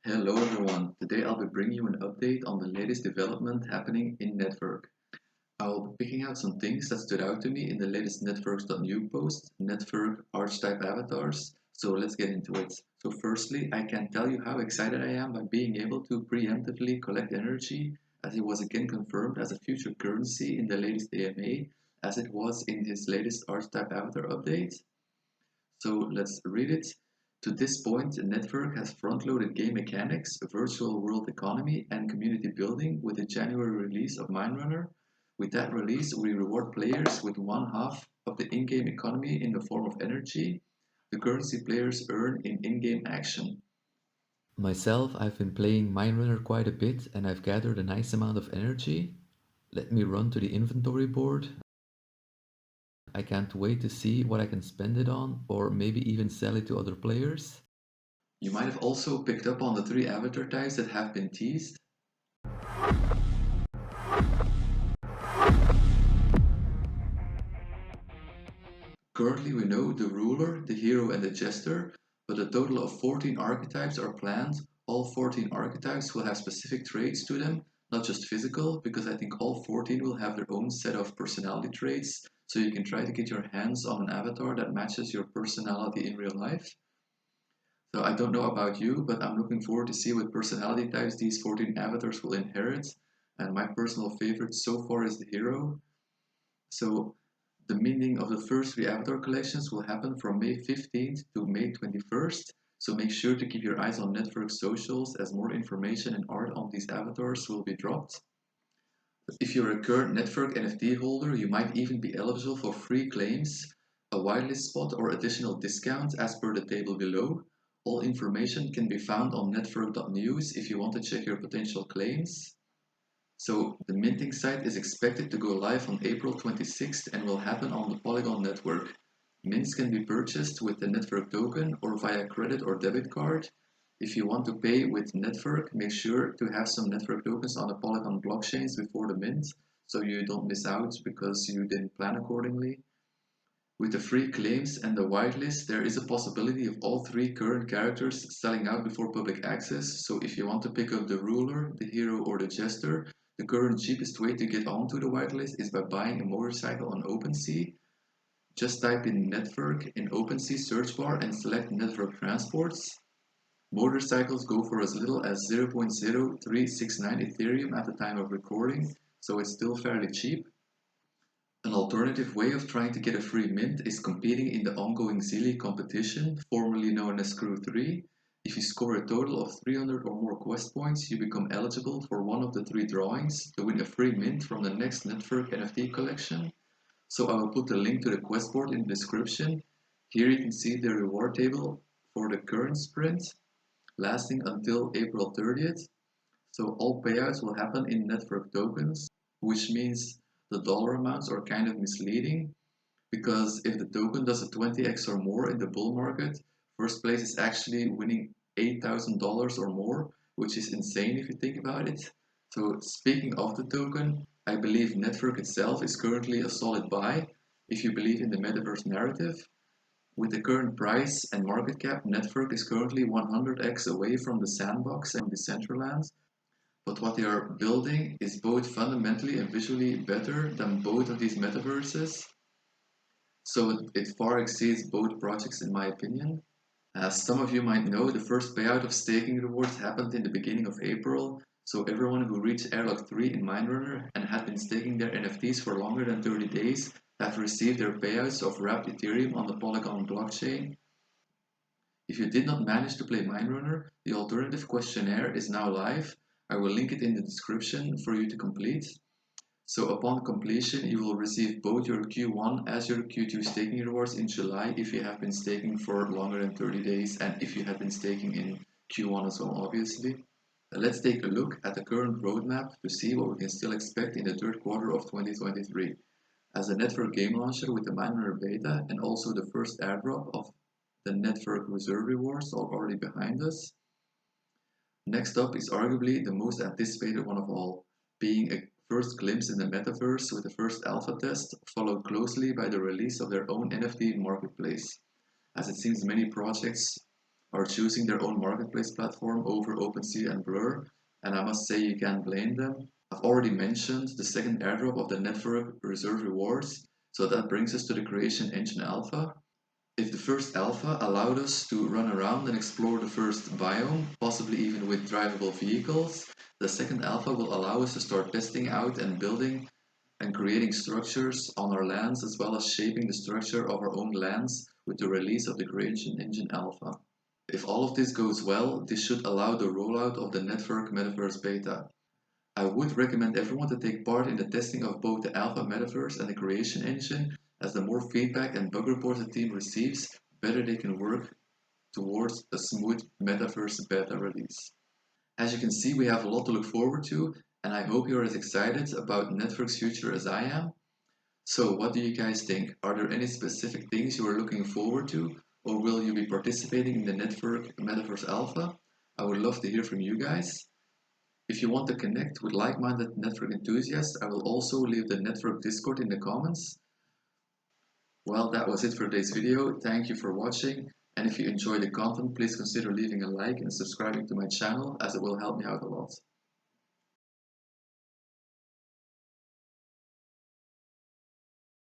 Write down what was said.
Hello everyone, today I'll be bringing you an update on the latest development happening in Netvrk. I'll be picking out some things that stood out to me in the latest Netvrks.new post, Netvrk archetype avatars, so let's get into it. So firstly, I can tell you how excited I am by being able to preemptively collect energy, as it was again confirmed as a future currency in the latest AMA, as it was in his latest archetype avatar update. So let's read it. To this point, Netvrk has front-loaded game mechanics, a virtual world economy, and community building with the January release of Mindrunner. With that release, we reward players with one half of the in-game economy in the form of energy, the currency players earn in in-game action. Myself, I've been playing Mindrunner quite a bit and I've gathered a nice amount of energy. Let me run to the inventory board. I can't wait to see what I can spend it on or maybe even sell it to other players. You might have also picked up on the three avatar types that have been teased. Currently we know the ruler, the hero and the jester, but a total of 14 archetypes are planned. All 14 archetypes will have specific traits to them, not just physical, because I think all 14 will have their own set of personality traits, so you can try to get your hands on an avatar that matches your personality in real life. So I don't know about you, but I'm looking forward to see what personality types these 14 avatars will inherit, and my personal favorite so far is the hero. So the minting of the first three avatar collections will happen from May 15th to May 21st, so make sure to keep your eyes on Netvrk socials as more information and art on these avatars will be dropped. If you're a current Netvrk NFT holder, you might even be eligible for free claims, a whitelist spot or additional discounts as per the table below. All information can be found on netvrk.news if you want to check your potential claims. So the minting site is expected to go live on April 26th and will happen on the Polygon network. Mints can be purchased with the Netvrk token or via credit or debit card. If you want to pay with Netvrk, make sure to have some Netvrk tokens on the Polygon blockchains before the mint, so you don't miss out because you didn't plan accordingly. With the free claims and the whitelist, there is a possibility of all three current characters selling out before public access, so if you want to pick up the ruler, the hero or the jester, the current cheapest way to get onto the whitelist is by buying a motorcycle on OpenSea. Just type in Netvrk in OpenSea search bar and select Netvrk Transports. Motorcycles go for as little as 0.0369 Ethereum at the time of recording, so it's still fairly cheap. An alternative way of trying to get a free mint is competing in the ongoing Zeely competition, formerly known as Crew 3. If you score a total of 300 or more quest points, you become eligible for one of the three drawings to win a free mint from the next Netvrk NFT collection. So I will put the link to the quest board in the description. Here you can see the reward table for the current sprint, lasting until April 30th. So all payouts will happen in Netvrk tokens, which means the dollar amounts are kind of misleading because if the token does a 20x or more in the bull market, first place is actually winning $8,000 or more, which is insane if you think about it. So speaking of the token, I believe Netvrk itself is currently a solid buy if you believe in the metaverse narrative. With the current price and market cap, Netvrk is currently 100x away from the sandbox and Decentraland. But what they are building is both fundamentally and visually better than both of these metaverses. So it far exceeds both projects in my opinion. As some of you might know, the first payout of staking rewards happened in the beginning of April. So everyone who reached airlock 3 in Mindrunner and had been staking their NFTs for longer than 30 days have received their payouts of wrapped Ethereum on the Polygon blockchain. If you did not manage to play Mindrunner, the alternative questionnaire is now live. I will link it in the description for you to complete. So upon completion, you will receive both your Q1 as your Q2 staking rewards in July if you have been staking for longer than 30 days and if you have been staking in Q1 as well, obviously. Let's take a look at the current roadmap to see what we can still expect in the third quarter of 2023. As a Netvrk game launcher with the Mindrunner beta and also the first airdrop of the Netvrk reserve rewards are already behind us. Next up is arguably the most anticipated one of all, being a first glimpse in the metaverse with the first alpha test, followed closely by the release of their own NFT marketplace. As it seems many projects are choosing their own marketplace platform over OpenSea and Blur, and I must say you can't blame them. I've already mentioned the second airdrop of the Netvrk Reserve Rewards, so that brings us to the Creation Engine Alpha. If the first alpha allowed us to run around and explore the first biome, possibly even with drivable vehicles, the second alpha will allow us to start testing out and building and creating structures on our lands, as well as shaping the structure of our own lands with the release of the Creation Engine Alpha. If all of this goes well, this should allow the rollout of the Netvrk Metaverse Beta. I would recommend everyone to take part in the testing of both the Alpha Metaverse and the Creation Engine, as the more feedback and bug reports the team receives, better they can work towards a smooth Metaverse Beta release. As you can see, we have a lot to look forward to, and I hope you're as excited about Netvrk's future as I am. So, what do you guys think? Are there any specific things you are looking forward to, or will you be participating in the Netvrk Metaverse Alpha? I would love to hear from you guys. If you want to connect with like-minded Netvrk enthusiasts, I will also leave the Netvrk Discord in the comments. Well, that was it for today's video. Thank you for watching. And if you enjoyed the content, please consider leaving a like and subscribing to my channel, as it will help me out a lot.